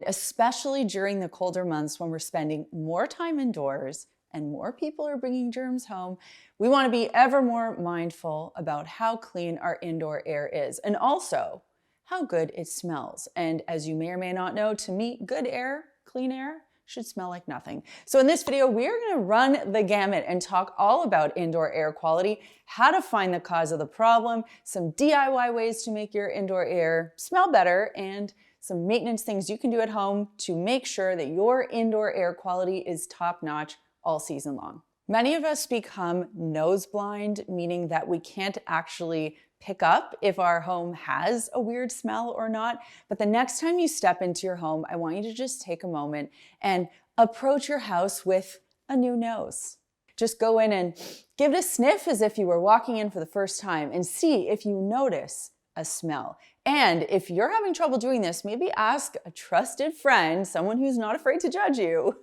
especially during the colder months when we're spending more time indoors and more people are bringing germs home. We want to be ever more mindful about how clean our indoor air is and also how good it smells. And as you may or may not know, to me, good air, clean air, should smell like nothing. So in this video, we're gonna run the gamut and talk all about indoor air quality, how to find the cause of the problem, some DIY ways to make your indoor air smell better, and some maintenance things you can do at home to make sure that your indoor air quality is top-notch all season long. Many of us become nose blind, meaning that we can't actually pick up if our home has a weird smell or not. But the next time you step into your home, I want you to just take a moment and approach your house with a new nose. Just go in and give it a sniff as if you were walking in for the first time and see if you notice a smell. And if you're having trouble doing this, maybe ask a trusted friend, someone who's not afraid to judge you,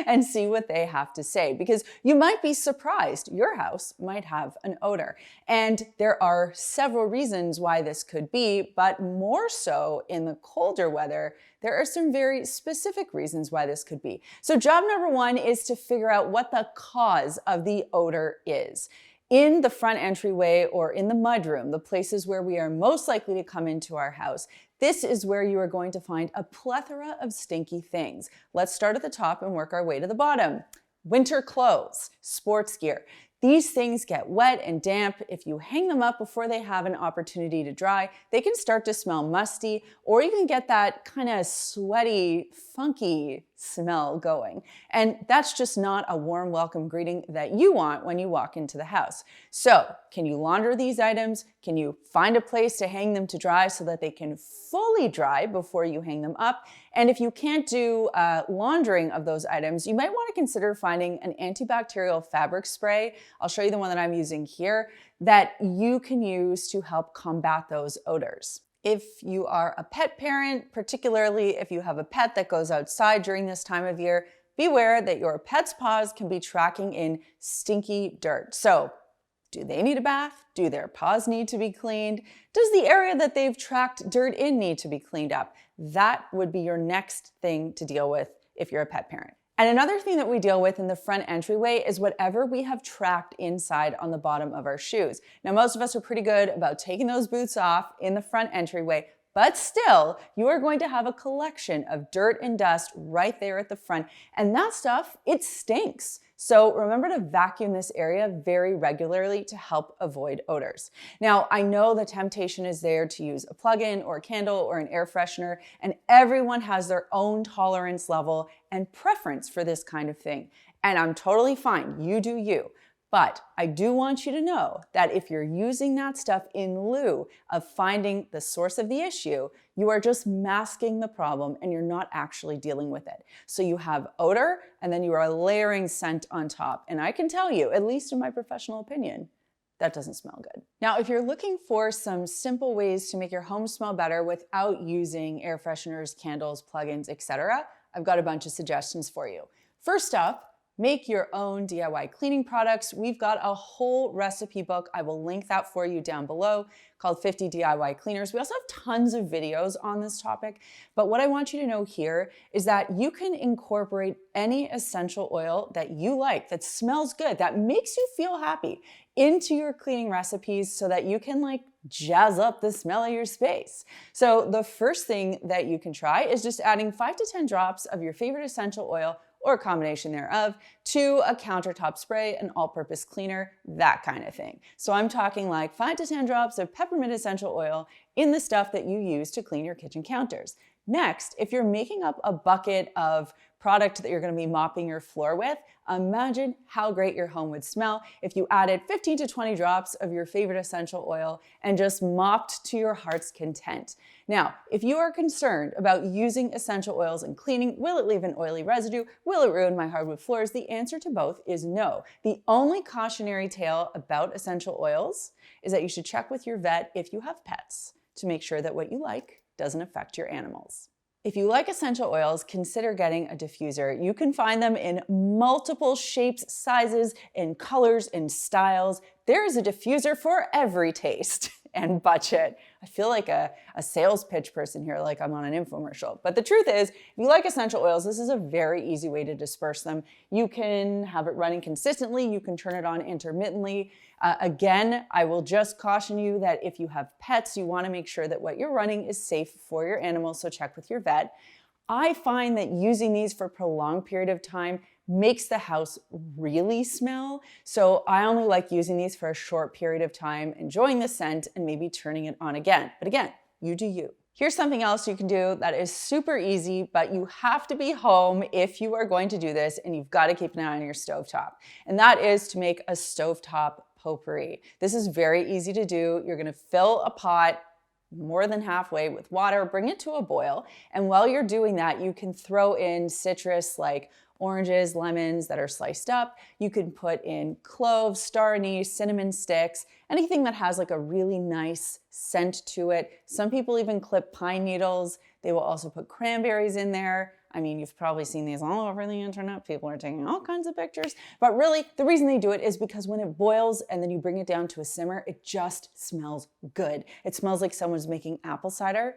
and see what they have to say, because you might be surprised. Your house might have an odor. And there are several reasons why this could be, but more so in the colder weather, there are some very specific reasons why this could be. So job number one is to figure out what the cause of the odor is. In the front entryway or in the mudroom, the places where we are most likely to come into our house, this is where you are going to find a plethora of stinky things. Let's start at the top and work our way to the bottom. Winter clothes, sports gear. These things get wet and damp. If you hang them up before they have an opportunity to dry, they can start to smell musty, or you can get that kind of sweaty, funky smell going. And that's just not a warm welcome greeting that you want when you walk into the house. So, can you launder these items? Can you find a place to hang them to dry so that they can fully dry before you hang them up? And if you can't do laundering of those items, you might want to consider finding an antibacterial fabric spray. I'll show you the one that I'm using here that you can use to help combat those odors. If you are a pet parent, particularly if you have a pet that goes outside during this time of year, beware that your pet's paws can be tracking in stinky dirt. So, do they need a bath? Do their paws need to be cleaned? Does the area that they've tracked dirt in need to be cleaned up? That would be your next thing to deal with if you're a pet parent. And another thing that we deal with in the front entryway is whatever we have tracked inside on the bottom of our shoes. Now, most of us are pretty good about taking those boots off in the front entryway, but still, you are going to have a collection of dirt and dust right there at the front. And that stuff, it stinks. So remember to vacuum this area very regularly to help avoid odors. Now, I know the temptation is there to use a plug-in or a candle or an air freshener, and everyone has their own tolerance level and preference for this kind of thing. And I'm totally fine, you do you. But I do want you to know that if you're using that stuff in lieu of finding the source of the issue, you are just masking the problem and you're not actually dealing with it. So you have odor and then you are layering scent on top. And I can tell you, at least in my professional opinion, that doesn't smell good. Now, if you're looking for some simple ways to make your home smell better without using air fresheners, candles, plugins, etc., I've got a bunch of suggestions for you. First up, make your own DIY cleaning products. We've got a whole recipe book. I will link that for you down below called 50 DIY Cleaners. We also have tons of videos on this topic. But what I want you to know here is that you can incorporate any essential oil that you like, that smells good, that makes you feel happy into your cleaning recipes so that you can jazz up the smell of your space. So the first thing that you can try is just adding 5 to 10 drops of your favorite essential oil or a combination thereof to a countertop spray, an all-purpose cleaner, that kind of thing. So I'm talking 5 to 10 drops of peppermint essential oil in the stuff that you use to clean your kitchen counters. Next, if you're making up a bucket of product that you're going to be mopping your floor with, imagine how great your home would smell if you added 15 to 20 drops of your favorite essential oil and just mopped to your heart's content. Now, if you are concerned about using essential oils in cleaning, will it leave an oily residue? Will it ruin my hardwood floors? The answer to both is no. The only cautionary tale about essential oils is that you should check with your vet if you have pets to make sure that what you like doesn't affect your animals. If you like essential oils, consider getting a diffuser. You can find them in multiple shapes, sizes, and colors and styles. There is a diffuser for every taste and budget. I feel like a sales pitch person here, like I'm on an infomercial. But the truth is, if you like essential oils, this is a very easy way to disperse them. You can have it running consistently. You can turn it on intermittently. Again, I will just caution you that if you have pets, you want to make sure that what you're running is safe for your animals, so check with your vet. I find that using these for a prolonged period of time makes the house really smell. So I only like using these for a short period of time, enjoying the scent and maybe turning it on again. But again, you do you. Here's something else you can do that is super easy, but you have to be home if you are going to do this, and you've got to keep an eye on your stovetop. And that is to make a stovetop potpourri. This is very easy to do. You're gonna fill a pot more than halfway with water, bring it to a boil. And while you're doing that, you can throw in citrus like oranges, lemons that are sliced up. You can put in cloves, star anise, cinnamon sticks, anything that has like a really nice scent to it. Some people even clip pine needles. They will also put cranberries in there. I mean, you've probably seen these all over the internet. People are taking all kinds of pictures. But really, the reason they do it is because when it boils and then you bring it down to a simmer, it just smells good. It smells like someone's making apple cider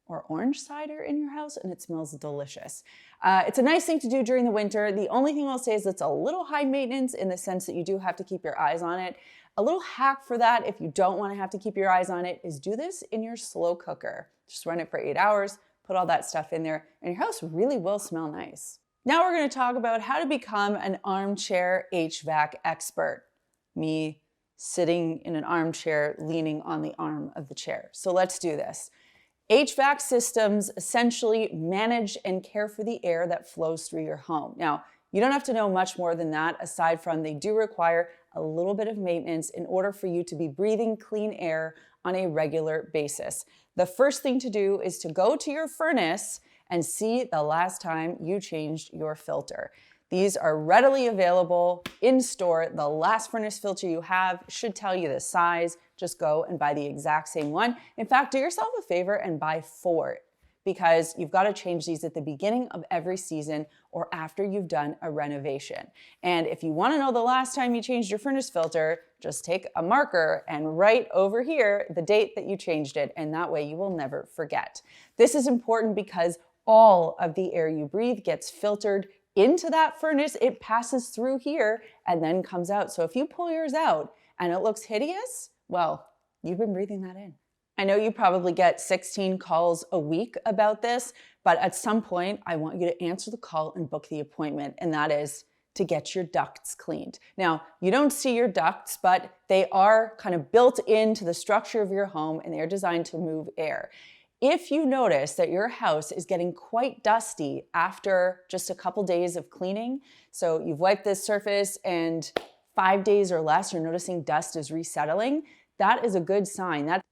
or orange cider in your house, and it smells delicious. It's a nice thing to do during the winter. The only thing I'll say is it's a little high maintenance in the sense that you do have to keep your eyes on it. A little hack for that, if you don't want to have to keep your eyes on it, is do this in your slow cooker. Just run it for 8 hours. Put all that stuff in there, and your house really will smell nice. Now we're going to talk about how to become an armchair HVAC expert. Me sitting in an armchair, leaning on the arm of the chair. So let's do this. HVAC systems essentially manage and care for the air that flows through your home. Now, you don't have to know much more than that, aside from they do require a little bit of maintenance in order for you to be breathing clean air on a regular basis. The first thing to do is to go to your furnace and see the last time you changed your filter. These are readily available in store. The last furnace filter you have should tell you the size. Just go and buy the exact same one. In fact, do yourself a favor and buy 4, because you've got to change these at the beginning of every season or after you've done a renovation. And if you want to know the last time you changed your furnace filter, just take a marker and write over here the date that you changed it, and that way you will never forget. This is important because all of the air you breathe gets filtered into that furnace. It passes through here and then comes out. So if you pull yours out and it looks hideous, well, you've been breathing that in. I know you probably get 16 calls a week about this, but at some point I want you to answer the call and book the appointment, and that is to get your ducts cleaned. Now, you don't see your ducts, but they are kind of built into the structure of your home, and they are designed to move air. If you notice that your house is getting quite dusty after just a couple days of cleaning, so you've wiped this surface and 5 days or less, you're noticing dust is resettling, that is a good sign. That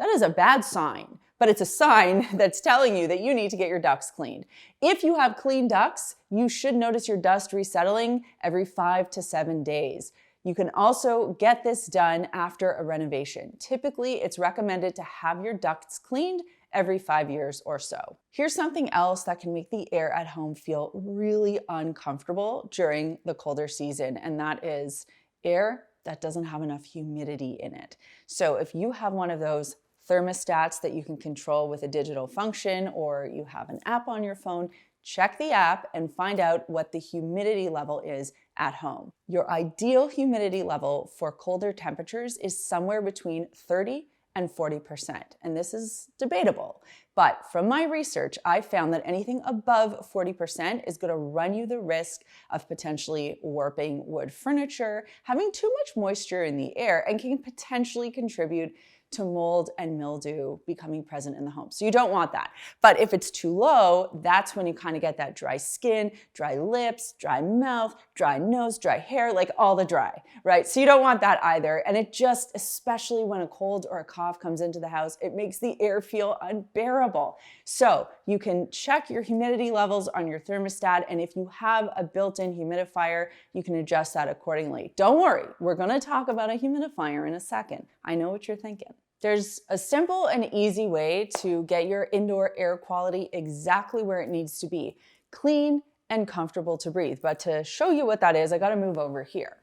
is a bad sign, but it's a sign that's telling you that you need to get your ducts cleaned. If you have clean ducts, you should notice your dust resettling every 5 to 7 days. You can also get this done after a renovation. Typically, it's recommended to have your ducts cleaned every 5 years or so. Here's something else that can make the air at home feel really uncomfortable during the colder season, and that is air that doesn't have enough humidity in it. So if you have one of those thermostats that you can control with a digital function, or you have an app on your phone, check the app and find out what the humidity level is at home. Your ideal humidity level for colder temperatures is somewhere between 30 and 40%. And this is debatable. But from my research, I found that anything above 40% is going to run you the risk of potentially warping wood furniture, having too much moisture in the air, and can potentially contribute to mold and mildew becoming present in the home. So you don't want that. But if it's too low, that's when you kind of get that dry skin, dry lips, dry mouth, dry nose, dry hair, like all the dry, right? So you don't want that either. And it just, especially when a cold or a cough comes into the house, it makes the air feel unbearable. So you can check your humidity levels on your thermostat, and if you have a built-in humidifier, you can adjust that accordingly. Don't worry, we're gonna talk about a humidifier in a second. I know what you're thinking. There's a simple and easy way to get your indoor air quality exactly where it needs to be, clean and comfortable to breathe. But to show you what that is, I gotta move over here.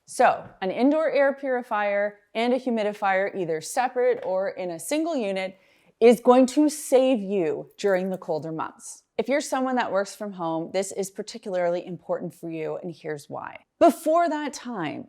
So an indoor air purifier and a humidifier, either separate or in a single unit, is going to save you during the colder months. If you're someone that works from home, this is particularly important for you, and here's why. Before that time,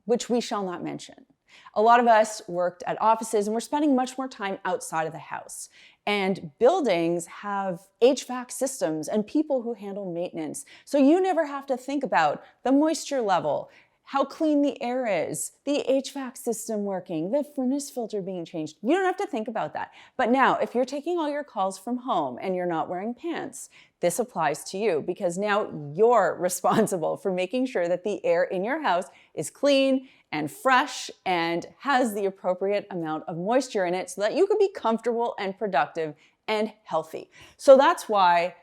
which we shall not mention, a lot of us worked at offices and we're spending much more time outside of the house. And buildings have HVAC systems and people who handle maintenance. So you never have to think about the moisture level, how clean the air is, the HVAC system working, the furnace filter being changed. You don't have to think about that. But now, if you're taking all your calls from home and you're not wearing pants, this applies to you because now you're responsible for making sure that the air in your house is clean and fresh and has the appropriate amount of moisture in it so that you can be comfortable and productive and healthy. So that's why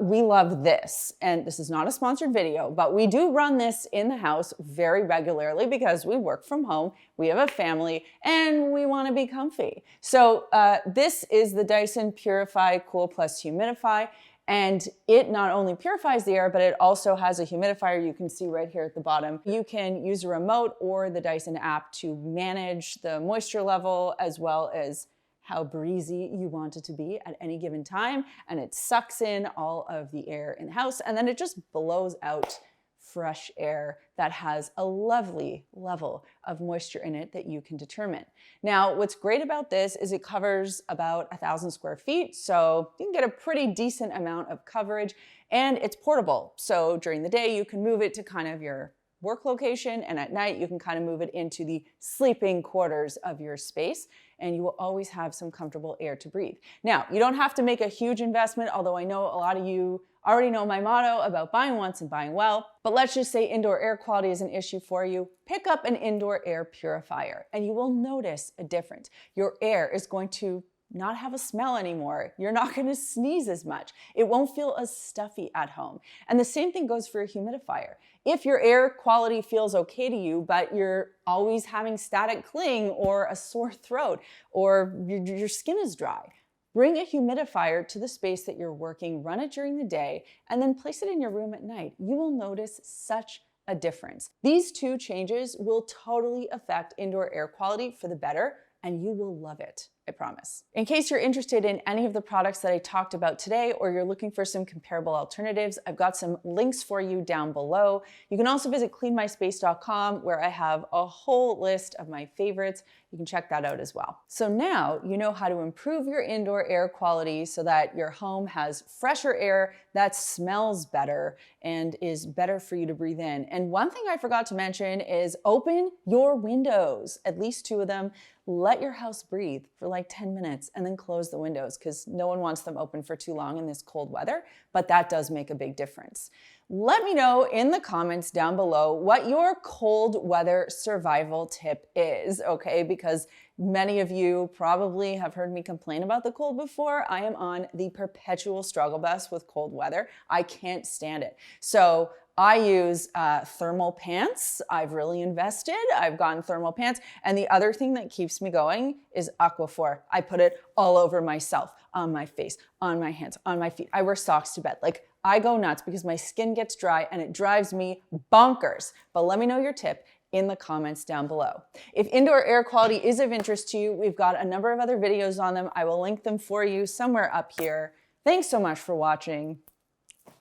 we love this. And this is not a sponsored video, but we do run this in the house very regularly because we work from home, we have a family, and we want to be comfy. So this is the Dyson Purify Cool Plus Humidify. And it not only purifies the air, but it also has a humidifier you can see right here at the bottom. You can use a remote or the Dyson app to manage the moisture level as well as how breezy you want it to be at any given time. And it sucks in all of the air in the house and then it just blows out fresh air that has a lovely level of moisture in it that you can determine. Now, what's great about this is it covers about 1,000 square feet, so you can get a pretty decent amount of coverage, and it's portable. So during the day, you can move it to kind of your work location, and at night, you can kind of move it into the sleeping quarters of your space, and you will always have some comfortable air to breathe. Now, you don't have to make a huge investment, although I know a lot of you already know my motto about buying once and buying well, but let's just say indoor air quality is an issue for you. Pick up an indoor air purifier and you will notice a difference. Your air is going to not have a smell anymore. You're not going to sneeze as much. It won't feel as stuffy at home. And the same thing goes for a humidifier. If your air quality feels okay to you, but you're always having static cling or a sore throat or your skin is dry, bring a humidifier to the space that you're working, run it during the day, and then place it in your room at night. You will notice such a difference. These two changes will totally affect indoor air quality for the better, and you will love it, I promise. In case you're interested in any of the products that I talked about today, or you're looking for some comparable alternatives, I've got some links for you down below. You can also visit cleanmyspace.com where I have a whole list of my favorites. You can check that out as well. So now you know how to improve your indoor air quality so that your home has fresher air that smells better and is better for you to breathe in. And one thing I forgot to mention is open your windows, at least 2 of them. Let your house breathe for like 10 minutes and then close the windows because no one wants them open for too long in this cold weather, but that does make a big difference. Let me know in the comments down below what your cold weather survival tip is, okay? Because many of you probably have heard me complain about the cold before. I am on the perpetual struggle bus with cold weather. I can't stand it. So I use thermal pants. I've really invested. I've gotten thermal pants. And the other thing that keeps me going is Aquaphor. I put it all over myself, on my face, on my hands, on my feet. I wear socks to bed. Like, I go nuts because my skin gets dry and it drives me bonkers. But let me know your tip in the comments down below. If indoor air quality is of interest to you, we've got a number of other videos on them. I will link them for you somewhere up here. Thanks so much for watching,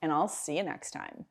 and I'll see you next time.